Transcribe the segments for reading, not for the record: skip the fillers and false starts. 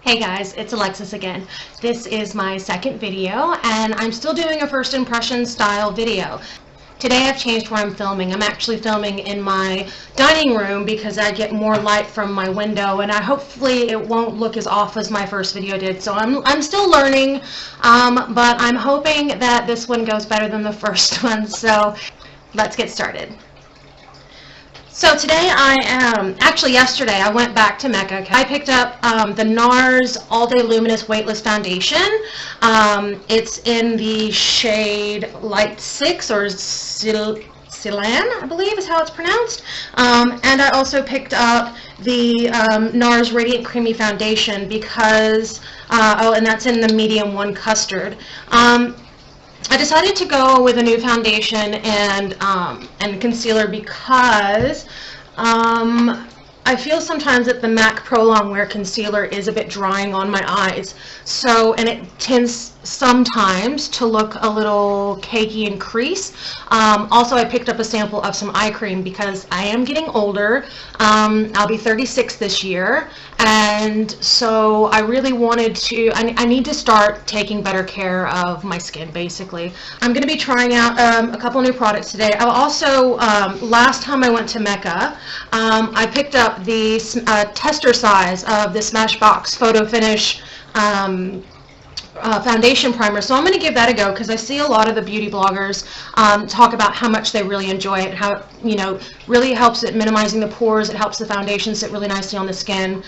Hey guys, it's Alexis again. This is my second video and I'm still doing a first impression style video. Today I've changed where I'm filming. I'm actually filming in my dining room because I get more light from my window and hopefully it won't look as off as my first video did. So I'm still learning, but I'm hoping that this one goes better than the first one. So let's get started. So today yesterday I went back to Mecca. I picked up the Nars All Day Luminous Weightless Foundation. It's in the shade Light 6 or Silan, I believe is how it's pronounced. And I also picked up the Nars Radiant Creamy Foundation because, and that's in the medium 1 custard. I decided to go with a new foundation and concealer because I feel sometimes that the MAC Pro Longwear concealer is a bit drying on my eyes. So, and it tends sometimes to look a little cakey and crease. Also, I picked up a sample of some eye cream because I am getting older. I'll be 36 this year, and so I really wanted to, I need to start taking better care of my skin, basically. I'm going to be trying out a couple new products today. I also, last time I went to Mecca, I picked up the tester size of the Smashbox Photo Finish foundation primer, so I'm going to give that a go because I see a lot of the beauty bloggers talk about how much they really enjoy it, how really helps it minimizing the pores, it helps the foundation sit really nicely on the skin.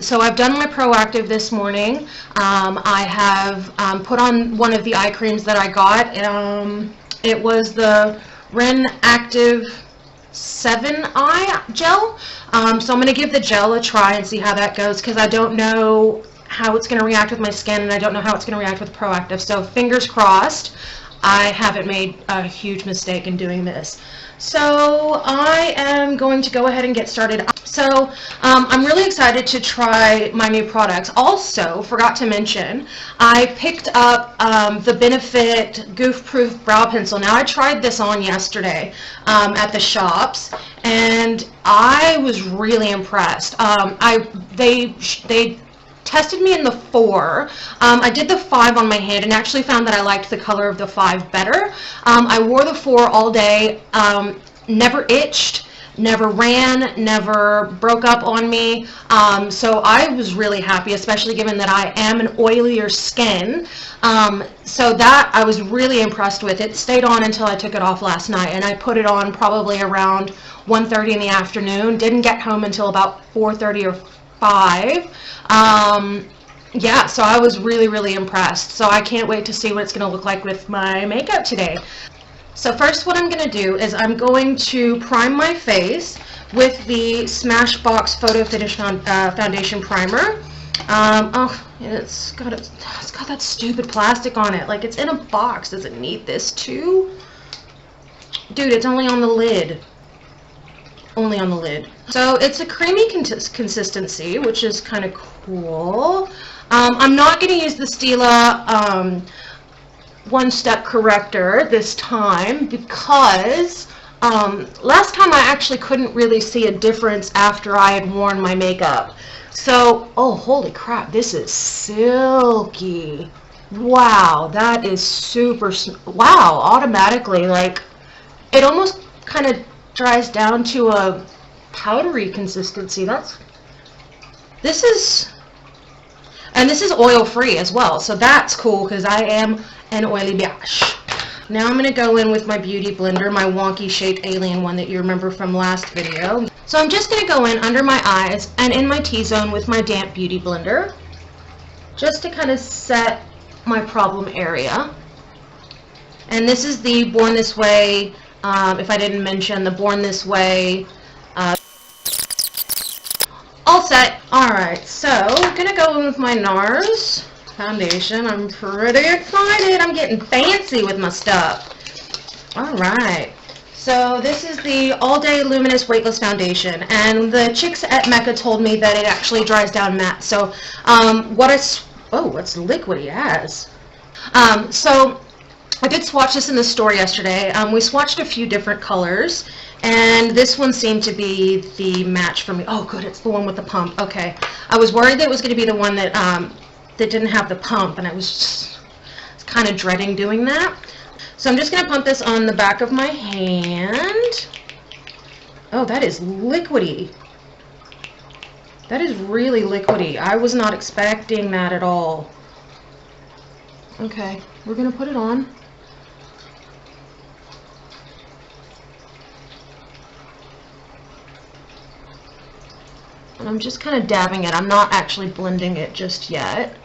So I've done my Proactive this morning. I have put on one of the eye creams that I got. It was the Ren Active 7 Eye Gel. So I'm going to give the gel a try and see how that goes because I don't know how it's going to react with my skin and I don't know how it's going to react with Proactive. So fingers crossed I haven't made a huge mistake in doing this. So I am going to go ahead and get started. So I'm really excited to try my new products. Also, forgot to mention, I picked up the Benefit Goof Proof Brow Pencil. Now I tried this on yesterday at the shops and I was really impressed. They tested me in the 4. I did the 5 on my hand and actually found that I liked the color of the 5 better. I wore the 4 all day, never itched, never ran, never broke up on me. So I was really happy, especially given that I am an oilier skin. So that I was really impressed with. It stayed on until I took it off last night, and I put it on probably around 1:30 in the afternoon. Didn't get home until about 4:30 or 5. Yeah, so I was really impressed. So I can't wait to see what it's going to look like with my makeup today. So first what I'm going to do is I'm going to prime my face with the Smashbox Photo Finish Foundation Primer. Oh, it's got that stupid plastic on it. Like, it's in a box. Does it need this too? Dude, it's only on the lid. Only on the lid. So it's a creamy consistency, which is kind of cool. I'm not going to use the Stila one-step corrector this time because last time I actually couldn't really see a difference after I had worn my makeup. So, oh, holy crap, this is silky. Wow, that is super, wow, automatically, like, it almost kind of dries down to a powdery consistency. This is oil free as well, so that's cool because I am an oily bitch. Now I'm going to go in with my beauty blender, my wonky shaped alien one that you remember from last video. So I'm just going to go in under my eyes and in my T-zone with my damp beauty blender just to kind of set my problem area. And this is the Born This Way, if I didn't mention, the Born This Way all set. Alright, so I'm going to go in with my Nars foundation. I'm pretty excited. I'm getting fancy with my stuff. Alright, so this is the All Day Luminous Weightless Foundation, and the chicks at Mecca told me that it actually dries down matte. So what's liquidy as? So I did swatch this in the store yesterday. We swatched a few different colors, And this one seemed to be the match for me. Oh, good, it's the one with the pump. Okay, I was worried that it was going to be the one that that didn't have the pump, and I was just kind of dreading doing that. So I'm just going to pump this on the back of my hand. Oh, that is liquidy. That is really liquidy. I was not expecting that at all. Okay, we're going to put it on. And I'm just kind of dabbing it. I'm not actually blending it just yet.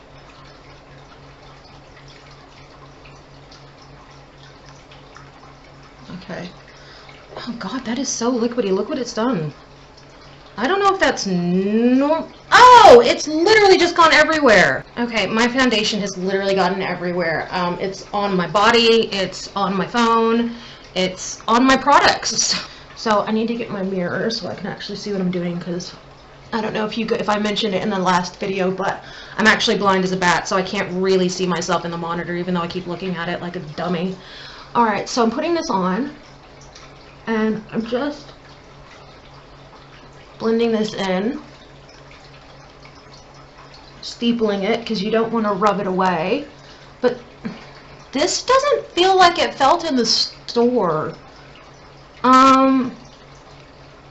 Okay. Oh god, that is so liquidy. Look what it's done. I don't know if that's normal. Oh, it's literally just gone everywhere. Okay, my foundation has literally gotten everywhere. It's on my body, it's on my phone, it's on my products. So I need to get my mirror so I can actually see what I'm doing, because I don't know if I mentioned it in the last video, but I'm actually blind as a bat, so I can't really see myself in the monitor, even though I keep looking at it like a dummy. Alright, so I'm putting this on, and I'm just blending this in, steepling it, because you don't want to rub it away. But this doesn't feel like it felt in the store.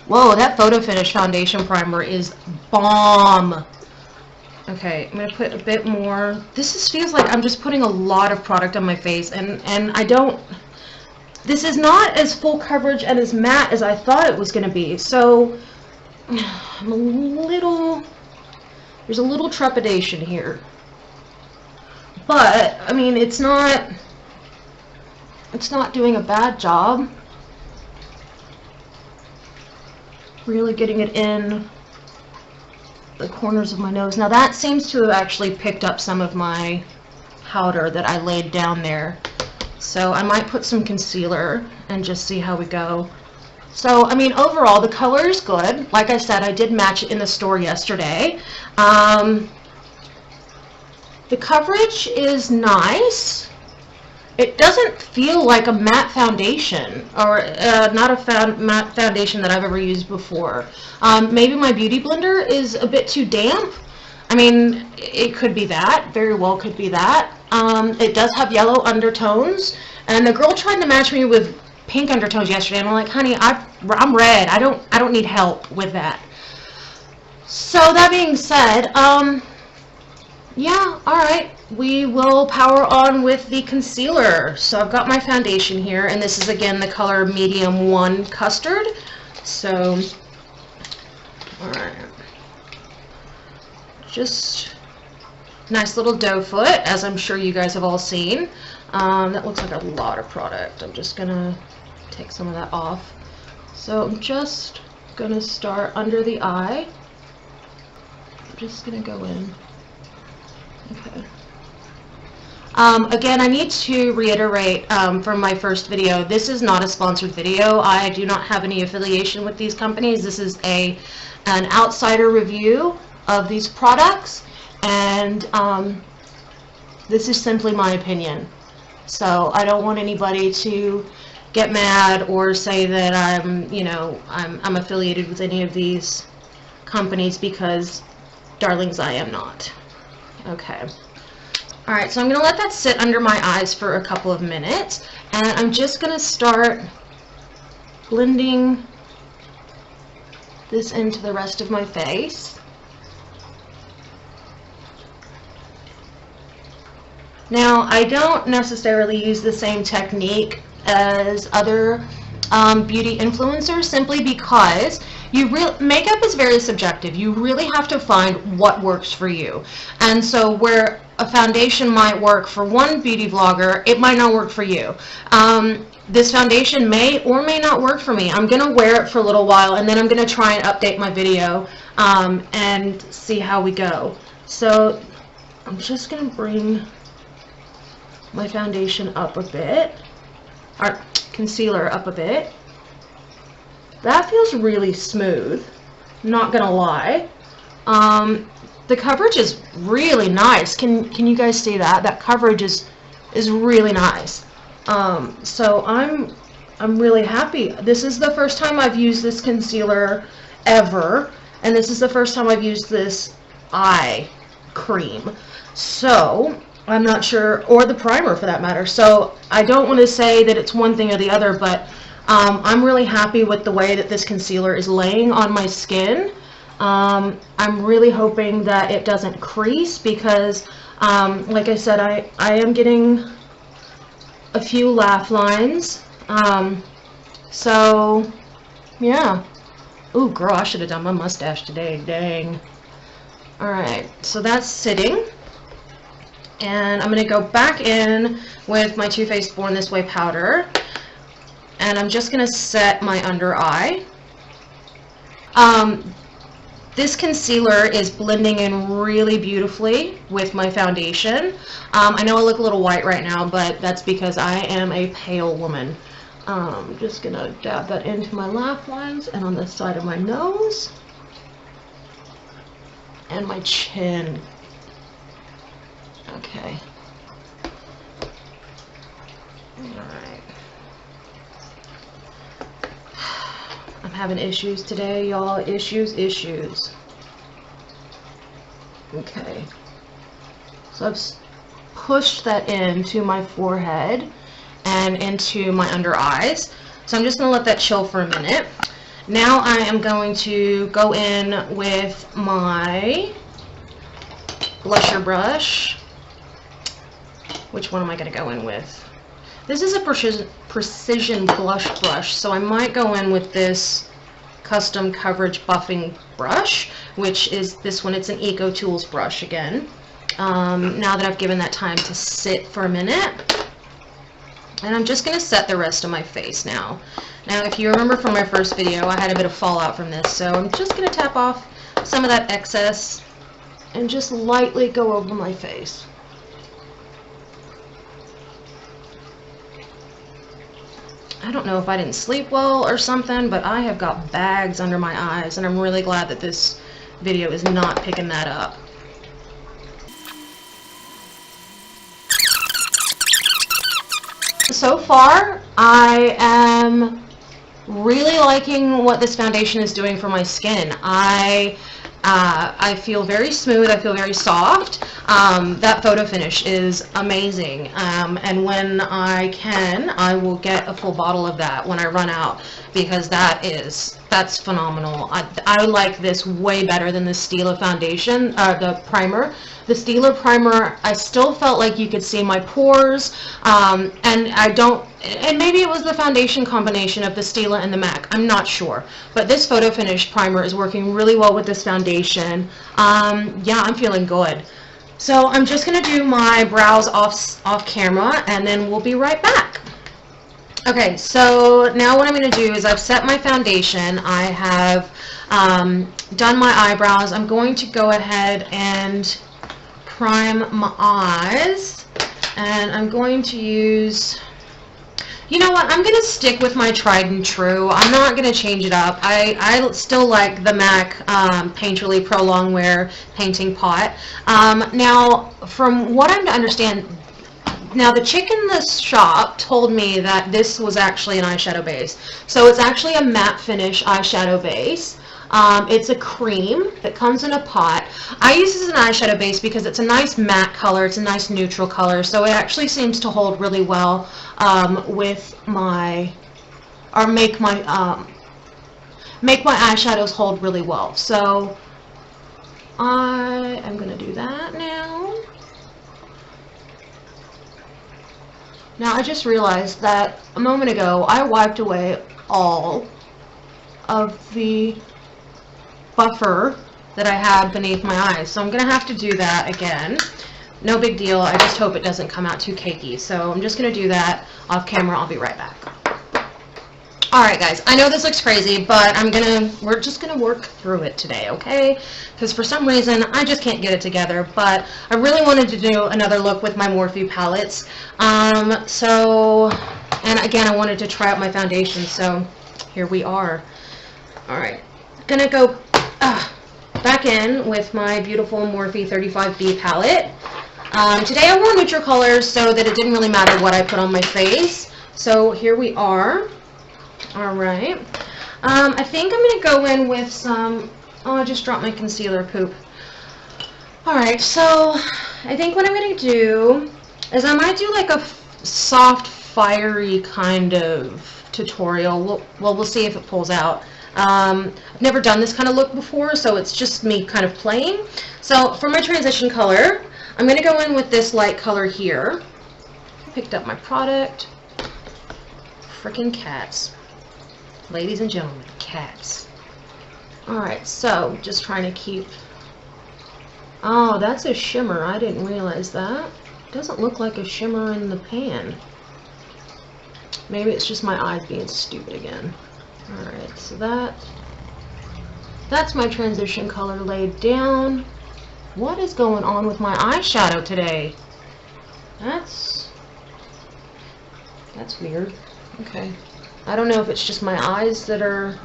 Whoa, that Photo Finish foundation primer is bomb. Okay, I'm gonna put a bit more. This feels like I'm just putting a lot of product on my face, and I don't. This is not as full coverage and as matte as I thought it was gonna be. So I'm a little. There's a little trepidation here, but I mean it's not doing a bad job. Really getting it in the corners of my nose. Now that seems to have actually picked up some of my powder that I laid down there. So I might put some concealer and just see how we go. So, I mean, overall, the color is good. Like I said, I did match it in the store yesterday. The coverage is nice. It doesn't feel like a matte foundation, or not a matte foundation that I've ever used before. Maybe my beauty blender is a bit too damp. I mean, it could be that. Very well could be that. It does have yellow undertones, and the girl tried to match me with pink undertones yesterday, and I'm like, honey, I'm red. I don't need help with that. So that being said, yeah, alright, we will power on with the concealer. So I've got my foundation here, and this is again the color medium 1 custard. So, alright, just nice little doe foot, as I'm sure you guys have all seen. That looks like a lot of product. I'm just gonna take some of that off. So I'm just gonna start under the eye. I'm just gonna go in. Okay. Again, I need to reiterate from my first video, this is not a sponsored video. I do not have any affiliation with these companies. This is an outsider review of these products, and this is simply my opinion. So I don't want anybody to get mad or say that I'm affiliated with any of these companies, because, darlings, I am not. Okay. Alright, so I'm going to let that sit under my eyes for a couple of minutes, and I'm just going to start blending this into the rest of my face. Now, I don't necessarily use the same technique as other beauty influencers, simply because makeup is very subjective. You really have to find what works for you. And so where a foundation might work for one beauty vlogger, it might not work for you. This foundation may or may not work for me. I'm going to wear it for a little while, and then I'm going to try and update my video and see how we go. So I'm just going to bring my foundation up a bit, or concealer up a bit. That feels really smooth, not gonna lie. The coverage is really nice. Can you guys see that? That coverage is really nice. So I'm I'm really happy. This is the first time I've used this concealer ever, and this is the first time I've used this eye cream. So I'm not sure, or the primer for that matter. So I don't want to say that it's one thing or the other, but I'm really happy with the way that this concealer is laying on my skin. I'm really hoping that it doesn't crease because, like I said, I am getting a few laugh lines. So, yeah. Ooh, girl, I should have done my mustache today. Dang. Alright, so that's sitting. And I'm going to go back in with my Too Faced Born This Way powder. And I'm just going to set my under eye. This concealer is blending in really beautifully with my foundation. I know I look a little white right now, but that's because I am a pale woman. I'm just going to dab that into my laugh lines and on the side of my nose. And my chin. Okay. Alright. I'm having issues today, y'all. Issues. Okay. So I've pushed that into my forehead and into my under eyes. So I'm just going to let that chill for a minute. Now I am going to go in with my blusher brush. Which one am I going to go in with? This is a precision blush brush, so I might go in with this custom coverage buffing brush, which is this one. It's an Eco Tools brush again. Now that I've given that time to sit for a minute. And I'm just going to set the rest of my face now. Now, if you remember from my first video, I had a bit of fallout from this, so I'm just going to tap off some of that excess and just lightly go over my face. I don't know if I didn't sleep well or something, but I have got bags under my eyes, and I'm really glad that this video is not picking that up. So far, I am really liking what this foundation is doing for my skin. I feel very smooth. I feel very soft. That photo finish is amazing. And when I can, I will get a full bottle of that when I run out, because that's phenomenal. I like this way better than the Stila foundation, the primer. The Stila primer, I still felt like you could see my pores, and maybe it was the foundation combination of the Stila and the MAC, I'm not sure. But this photo finish primer is working really well with this foundation. Yeah, I'm feeling good. So I'm just going to do my brows off camera, and then we'll be right back. Okay, so now what I'm going to do is I've set my foundation. I have done my eyebrows. I'm going to go ahead and prime my eyes, and I'm going to use, you know what, I'm going to stick with my tried and true. I'm not going to change it up. I still like the MAC Painterly Pro Longwear Painting Pot. Now, from what I'm to understand, now the chick in the shop told me that this was actually an eyeshadow base. So it's actually a matte finish eyeshadow base. It's a cream that comes in a pot. I use this as an eyeshadow base because it's a nice matte color, it's a nice neutral color, so it actually seems to hold really well with my, or make my eyeshadows hold really well. So I am going to do that now. Now I just realized that a moment ago I wiped away all of the buffer that I had beneath my eyes, so I'm gonna have to do that again. No big deal, I just hope it doesn't come out too cakey, so I'm just gonna do that off camera. I'll be right back. Alright guys, I know this looks crazy, but we're just gonna work through it today, okay? Because for some reason I just can't get it together, but I really wanted to do another look with my Morphe palettes. And again, I wanted to try out my foundation, so here we are. Alright, gonna go back in with my beautiful Morphe 35B palette. Today I wore neutral colors so that it didn't really matter what I put on my face. So here we are. Alright. I think I'm going to go in with some... Oh, I just dropped my concealer poop. Alright, so I think what I'm going to do is I might do like a soft, fiery kind of tutorial. We'll see if it pulls out. I've never done this kind of look before, so it's just me kind of playing. So for my transition color, I'm going to go in with this light color here. Picked up my product. Frickin' cats. Ladies and gentlemen, cats. Alright, so just trying to keep... Oh, that's a shimmer. I didn't realize that. It doesn't look like a shimmer in the pan. Maybe it's just my eyes being stupid again. Alright, so that's my transition color laid down. What is going on with my eyeshadow today? That's weird. Okay. I don't know if it's just my eyes that are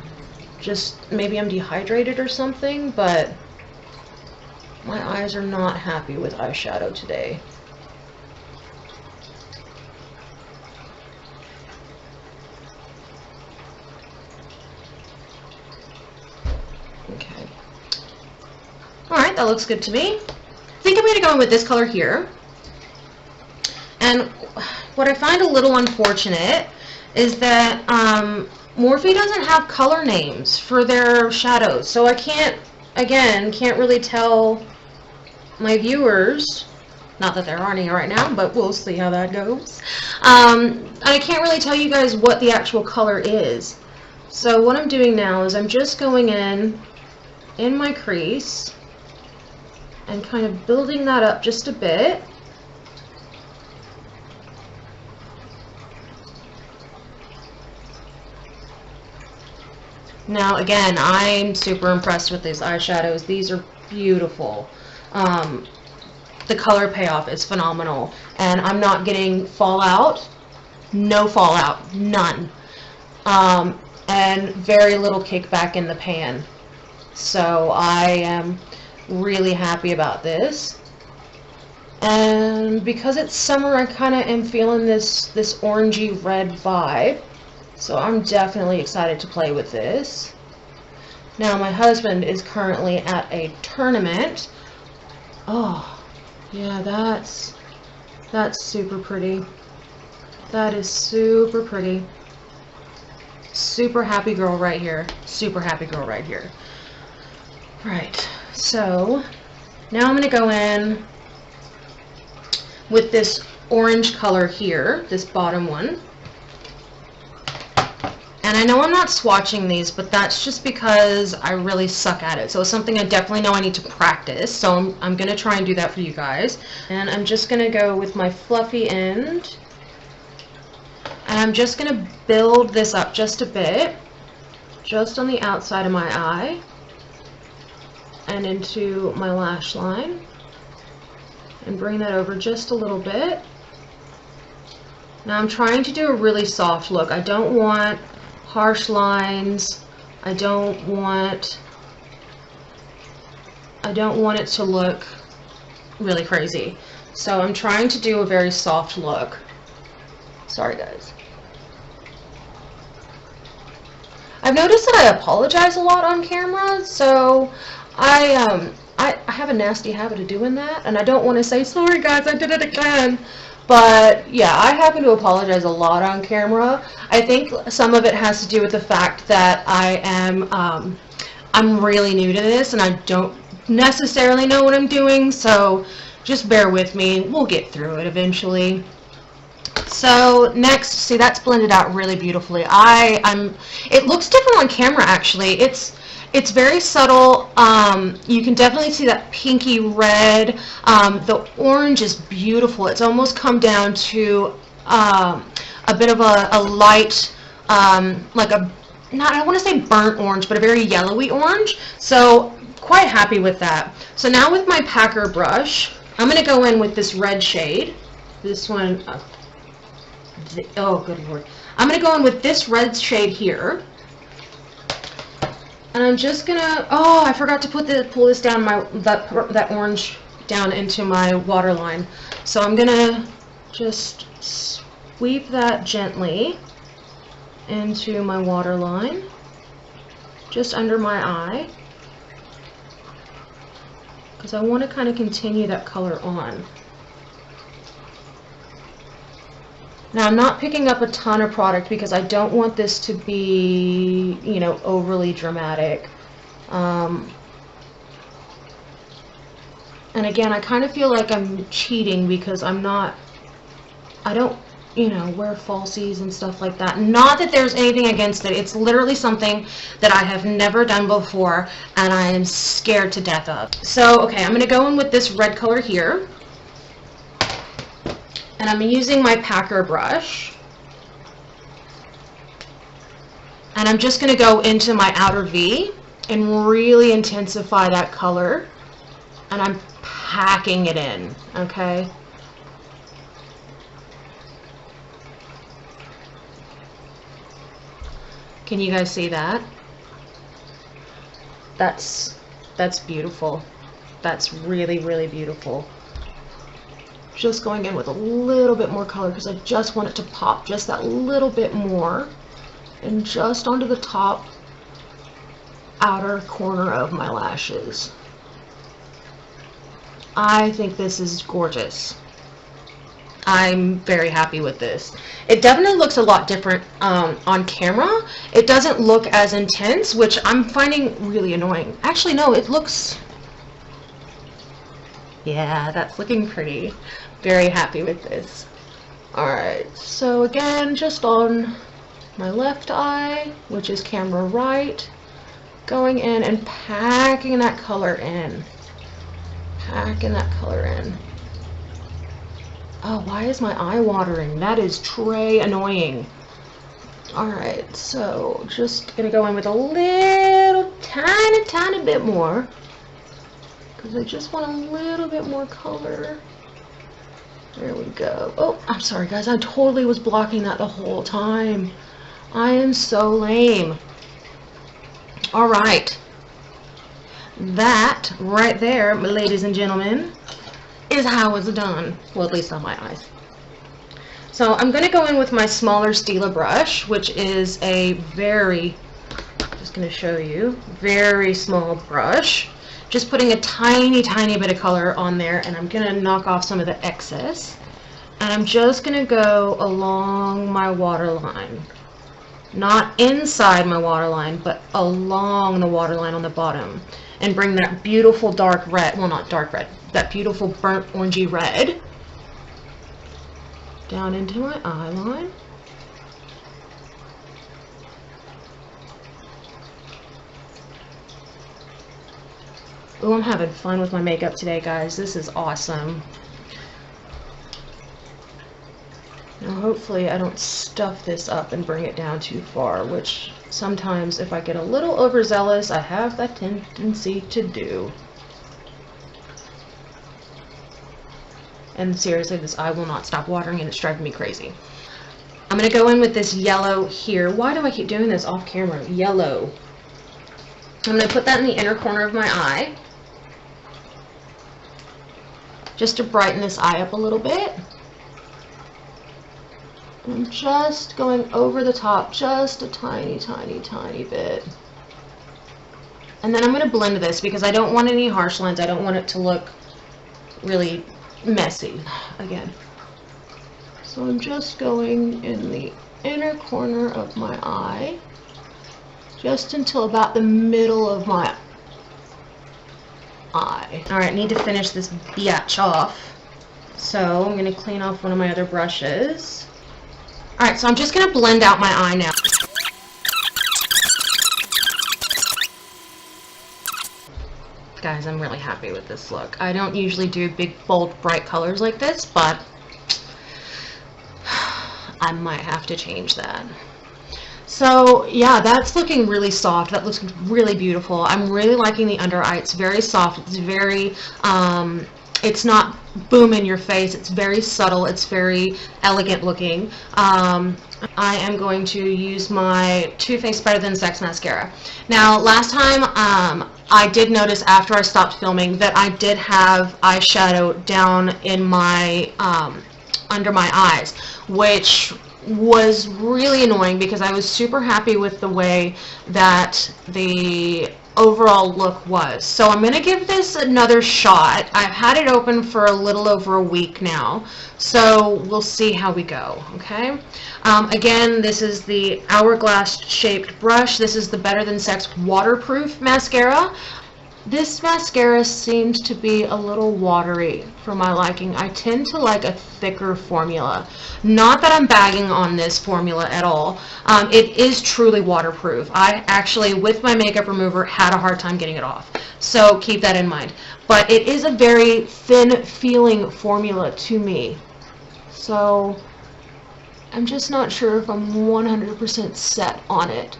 just, maybe I'm dehydrated or something, but my eyes are not happy with eyeshadow today. Okay. Alright, that looks good to me. I think I'm going to go in with this color here. And what I find a little unfortunate is that Morphe doesn't have color names for their shadows, so I can't really tell my viewers, not that there are any right now, but we'll see how that goes. I can't really tell you guys what the actual color is. So what I'm doing now is I'm just going in my crease and kind of building that up just a bit. Now again, I'm super impressed with these eyeshadows. These are beautiful. The color payoff is phenomenal, and I'm not getting fallout. No fallout, none. And very little kickback in the pan. So I am really happy about this. And because it's summer, I kind of am feeling this orangey red vibe. So I'm definitely excited to play with this. Now my husband is currently at a tournament. Oh, yeah, that's super pretty. That is super pretty. Super happy girl right here. Super happy girl right here. Right, so now I'm going to go in with this orange color here, this bottom one. And I know I'm not swatching these, but that's just because I really suck at it. So it's something I definitely know I need to practice. So I'm going to try and do that for you guys. And I'm just going to go with my fluffy end. And I'm just going to build this up just a bit, just on the outside of my eye and into my lash line. And bring that over just a little bit. Now I'm trying to do a really soft look. I don't want harsh lines. I don't want it to look really crazy. So I'm trying to do a very soft look. Sorry guys. I've noticed that I apologize a lot on camera, so I have a nasty habit of doing that, and I don't want to say, sorry guys, I did it again. But yeah, I happen to apologize a lot on camera. I think some of it has to do with the fact that I'm really new to this and I don't necessarily know what I'm doing, so just bear with me. We'll get through it eventually. So next, see, that's blended out really beautifully. It looks different on camera actually. It's very subtle. You can definitely see that pinky red. The orange is beautiful. It's almost come down to a bit of a light, like I don't want to say burnt orange, but a very yellowy orange. So quite happy with that. So now with my packer brush, I'm going to go in with this red shade. This one, oh good lord. I'm going to go in with this red shade here. And I'm just gonna, oh, I forgot to pull this down, that orange down into my waterline. So I'm gonna just sweep that gently into my waterline, just under my eye, because I want to kind of continue that color on. Now I'm not picking up a ton of product because I don't want this to be, you know, overly dramatic. And again, I kind of feel like I'm cheating because I don't, you know, wear falsies and stuff like that. Not that there's anything against it. It's literally something that I have never done before and I am scared to death of. So, okay, I'm going to go in with this red color here. And I'm using my packer brush. And I'm just going to go into my outer V and really intensify that color. And I'm packing it in, okay? Can you guys see that? That's beautiful. That's really, really beautiful. Just going in with a little bit more color because I just want it to pop just that little bit more, and just onto the top outer corner of my lashes. I think this is gorgeous. I'm very happy with this. It definitely looks a lot different on camera. It doesn't look as intense, which I'm finding really annoying. Actually, no, it looks... Yeah, that's looking pretty. Very happy with this. Alright, so again, just on my left eye, which is camera right, going in and packing that color in. Packing that color in. Oh, why is my eye watering? That is tray annoying. Alright, so just gonna go in with a little tiny bit more, because I just want a little bit more color. There we go. Oh, I'm sorry guys, I totally was blocking that the whole time. I am so lame. Alright. That right there, ladies and gentlemen, is how it's done. Well, at least on my eyes. So I'm going to go in with my smaller Stila brush, which is a very, just going to show you, very small brush. Just putting a tiny bit of color on there, and I'm going to knock off some of the excess. And I'm just going to go along my waterline. Not inside my waterline, but along the waterline on the bottom. And bring that beautiful dark red, well, not dark red, that beautiful burnt orangey red down into my eye line. Oh, I'm having fun with my makeup today, guys. This is awesome. Now, hopefully I don't stuff this up and bring it down too far, which sometimes if I get a little overzealous, I have that tendency to do. And seriously, this eye will not stop watering and it's driving me crazy. I'm going to go in with this yellow here. Why do I keep doing this off camera? Yellow. I'm going to put that in the inner corner of my eye, just to brighten this eye up a little bit. I'm just going over the top, just a tiny bit. And then I'm going to blend this because I don't want any harsh lines. I don't want it to look really messy again. So I'm just going in the inner corner of my eye, just until about the middle of my eye. Alright, need to finish this biatch off. So I'm going to clean off one of my other brushes. Alright, so I'm just going to blend out my eye now. Guys, I'm really happy with this look. I don't usually do big, bold, bright colors like this, but I might have to change that. So, yeah, that's looking really soft. That looks really beautiful. I'm really liking the under eye. It's very soft. It's very, it's not boom in your face. It's very subtle. It's very elegant looking. I am going to use my Too Faced Better Than Sex mascara. Now, last time I did notice after I stopped filming that I did have eyeshadow down in my under my eyes, which was really annoying because I was super happy with the way that the overall look was. So I'm going to give this another shot. I've had it open for a little over a week now, so we'll see how we go, okay? Again, this is the hourglass shaped brush. This is the Better Than Sex waterproof mascara. This mascara seems to be a little watery for my liking. I tend to like a thicker formula. Not that I'm bagging on this formula at all. It is truly waterproof. I actually, with my makeup remover, had a hard time getting it off. So keep that in mind. But it is a very thin feeling formula to me. So I'm just not sure if I'm 100% set on it.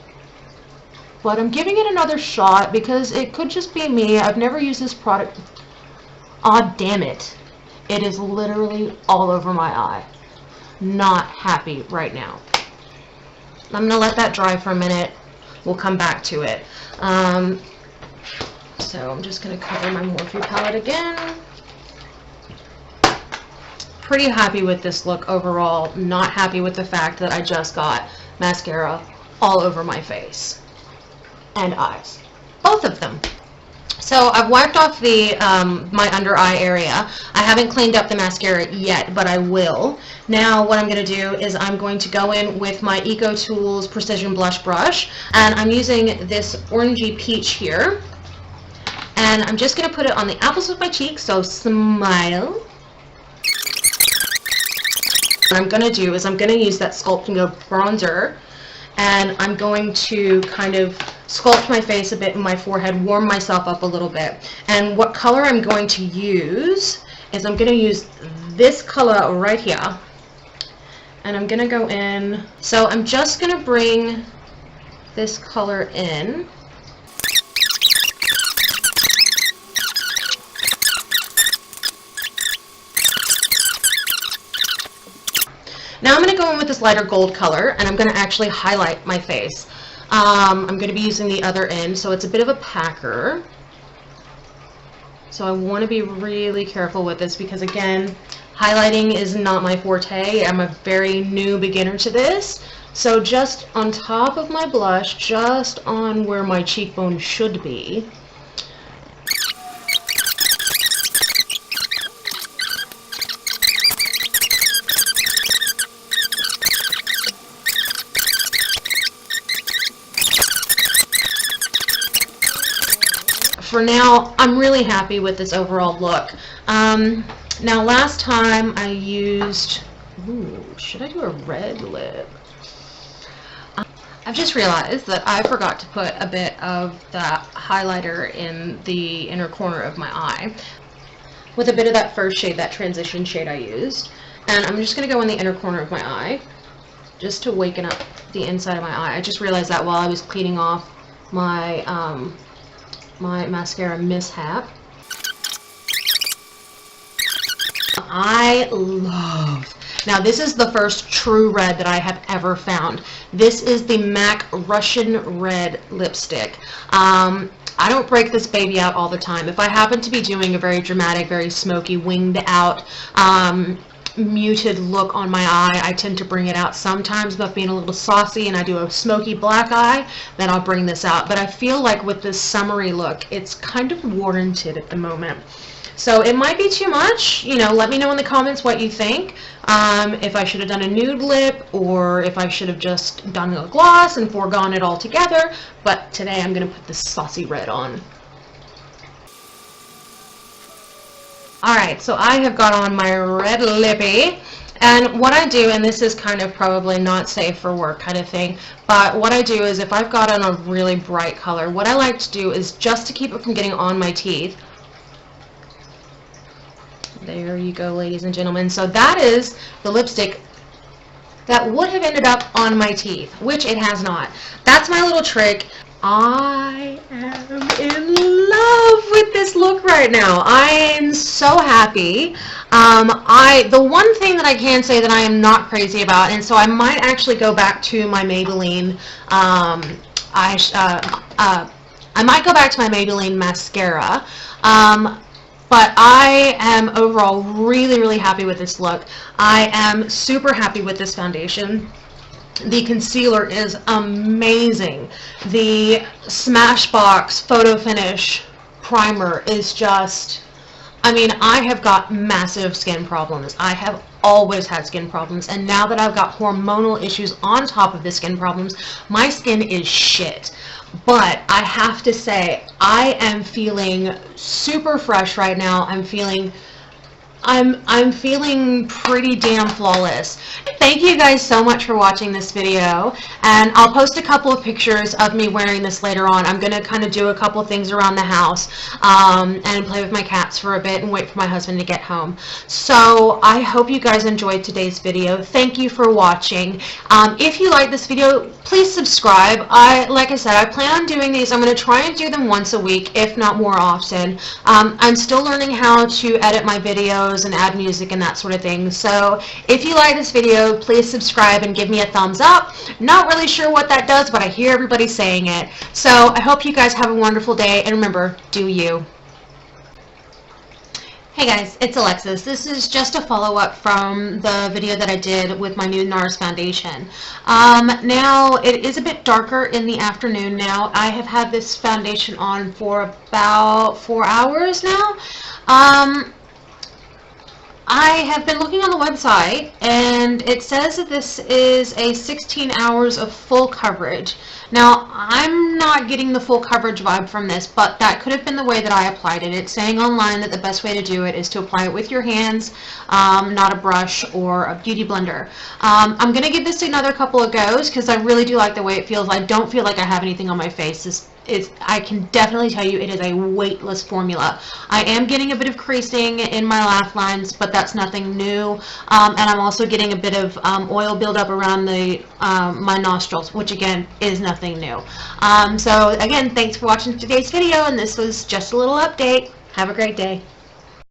But I'm giving it another shot because it could just be me. I've never used this product. Aw, damn it. It is literally all over my eye. Not happy right now. I'm going to let that dry for a minute. We'll come back to it. So I'm just going to cover my Morphe palette again. Pretty happy with this look overall. Not happy with the fact that I just got mascara all over my face and eyes, both of them. So I've wiped off the my under eye area. I haven't cleaned up the mascara yet, but I will. Now what I'm going to do is I'm going to go in with my Eco Tools Precision Blush Brush, and I'm using this orangey peach here, and I'm just going to put it on the apples of my cheeks, so smile. What I'm going to do is I'm going to use that Sculpt and Go bronzer, and I'm going to kind of sculpt my face a bit in my forehead, warm myself up a little bit. And what color I'm going to use is I'm going to use this color right here. And I'm going to go in. So I'm just going to bring this color in. Now I'm going to go in with this lighter gold color, and I'm going to actually highlight my face. I'm going to be using the other end, so it's a bit of a packer. So I want to be really careful with this because, again, highlighting is not my forte. I'm a very new beginner to this. So just on top of my blush, just on where my cheekbone should be, for now, I'm really happy with this overall look. Now, last time I used, should I do a red lip? I've just realized that I forgot to put a bit of that highlighter in the inner corner of my eye with a bit of that first shade, that transition shade I used. And I'm just going to go in the inner corner of my eye just to waken up the inside of my eye. I just realized that while I was cleaning off my my mascara mishap. I love, now this is the first true red that I have ever found. This is the MAC Russian Red lipstick. I don't break this baby out all the time. If I happen to be doing a very dramatic, very smoky, winged out, muted look on my eye, I tend to bring it out sometimes, but being a little saucy and I do a smoky black eye, then I'll bring this out. But I feel like with this summery look, it's kind of warranted at the moment. So it might be too much. You know, let me know in the comments what you think. If I should have done a nude lip, or if I should have just done a gloss and foregone it all together. But today I'm going to put this saucy red on. Alright, so I have got on my red lippy, and what I do, and this is kind of probably not safe for work kind of thing, but what I do is if I've got on a really bright color, what I like to do is just to keep it from getting on my teeth. There you go, ladies and gentlemen. So that is the lipstick that would have ended up on my teeth, which it has not. That's my little trick. I am in love with this look right now. I am so happy. The one thing that I can say that I am not crazy about, and so I might actually go back to my Maybelline, I might go back to my Maybelline mascara. But I am overall really happy with this look. I am super happy with this foundation. The concealer is amazing. The Smashbox Photo Finish primer is just, I mean, I have got massive skin problems. I have always had skin problems, and now that I've got hormonal issues on top of the skin problems, my skin is shit. But I have to say, I am feeling super fresh right now. I'm feeling pretty damn flawless. Thank you guys so much for watching this video, and I'll post a couple of pictures of me wearing this later on. I'm going to kind of do a couple things around the house and play with my cats for a bit and wait for my husband to get home. So I hope you guys enjoyed today's video. Thank you for watching. If you like this video, please subscribe. Like I said, I plan on doing these. I'm going to try and do them once a week, if not more often. I'm still learning how to edit my videos and add music and that sort of thing. So if you like this video, please subscribe and give me a thumbs up. Not really sure what that does, but I hear everybody saying it. So I hope you guys have a wonderful day, and remember, do you. Hey guys, it's Alexis. This is just a follow-up from the video that I did with my new Nars foundation. Now, it is a bit darker in the afternoon now. I have had this foundation on for about 4 hours now. I have been looking on the website, and it says that this is a 16 hours of full coverage. Now, I'm not getting the full coverage vibe from this, but that could have been the way that I applied it. It's saying online that the best way to do it is to apply it with your hands, not a brush or a beauty blender. I'm going to give this another couple of goes because I really do like the way it feels. I don't feel like I have anything on my face. I can definitely tell you it is a weightless formula. I am getting a bit of creasing in my laugh lines, but that's nothing new. And I'm also getting a bit of oil buildup around my nostrils, which again is nothing new. So again, thanks for watching today's video, and this was just a little update. Have a great day.